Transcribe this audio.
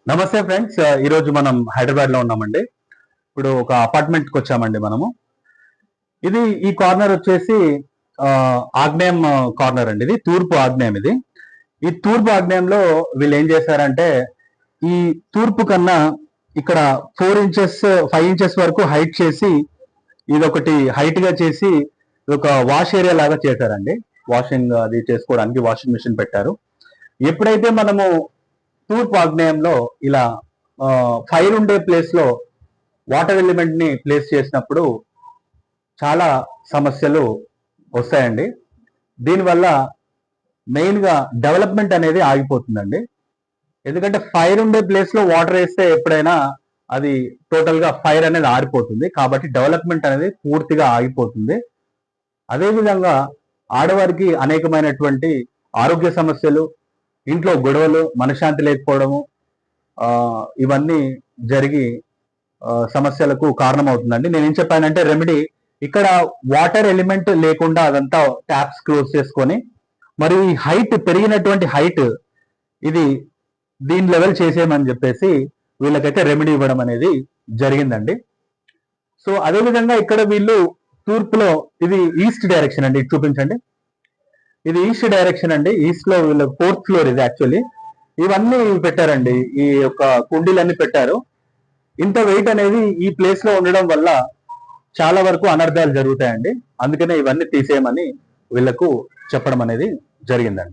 నమస్తే ఫ్రెండ్స్, ఈ రోజు మనం హైదరాబాద్ లో ఉన్నామండి. ఇప్పుడు ఒక అపార్ట్మెంట్ కి వచ్చామండి మనము. ఈ కార్నర్ వచ్చేసి ఆగ్నేయం కార్నర్ అండి. ఇది తూర్పు ఆగ్నేయం. ఈ తూర్పు ఆగ్నేయంలో వీళ్ళు ఏం చేశారంటే, ఈ తూర్పు కన్నా ఇక్కడ 4 ఇంచెస్ 5 ఇంచెస్ వరకు హైట్ చేసి, ఇదొకటి హైట్ గా చేసి ఒక వాష్ ఏరియా లాగా చేశారండి. వాషింగ్ అది చేసుకోవడానికి వాషింగ్ మిషన్ పెట్టారు. ఎప్పుడైతే మనము తూర్పు ఆగ్నేయంలో ఇలా ఫైర్ ఉండే ప్లేస్ లో వాటర్ ఎలిమెంట్ ని ప్లేస్ చేసినప్పుడు చాలా సమస్యలు వస్తాయండి. దీనివల్ల మెయిన్ గా డెవలప్మెంట్ అనేది ఆగిపోతుందండి. ఎందుకంటే ఫైర్ ఉండే ప్లేస్ లో వాటర్ వేస్తే ఎప్పుడైనా అది టోటల్ గా ఫైర్ అనేది ఆరిపోతుంది. కాబట్టి డెవలప్మెంట్ అనేది పూర్తిగా ఆగిపోతుంది. అదేవిధంగా ఆడవారికి అనేకమైనటువంటి ఆరోగ్య సమస్యలు, ఇంట్లో గొడవలు, మనశ్శాంతి లేకపోవడము, ఇవన్నీ జరిగి సమస్యలకు కారణమవుతుందండి. నేనేం చెప్పానంటే రెమెడీ, ఇక్కడ వాటర్ ఎలిమెంట్ లేకుండా అదంతా ట్యాప్స్ క్లోజ్ చేసుకొని, మరి ఈ హైట్ పెరిగినటువంటి హైట్ ఇది దీని లెవెల్ చేసేయమని చెప్పేసి వీళ్ళకైతే రెమెడీ ఇవ్వడం అనేది జరిగిందండి. సో అదేవిధంగా ఇక్కడ వీళ్ళు తూర్పులో, ఇది ఈస్ట్ డైరెక్షన్ అండి. ఇది చూపించండి. ఇది ఈస్ట్ డైరెక్షన్ అండి. ఈస్ట్ లో వీళ్ళు 4th ఫ్లోర్ ఇది యాక్చువల్లీ. ఇవన్నీ పెట్టారండి, ఈ యొక్క కుండీలన్నీ పెట్టారు. ఇంత వెయిట్ అనేది ఈ ప్లేస్ లో ఉండడం వల్ల చాలా వరకు అనర్థాలు జరుగుతాయండి. అందుకనే ఇవన్నీ తీసేయమని వీళ్ళకు చెప్పడం అనేది జరిగిందండి.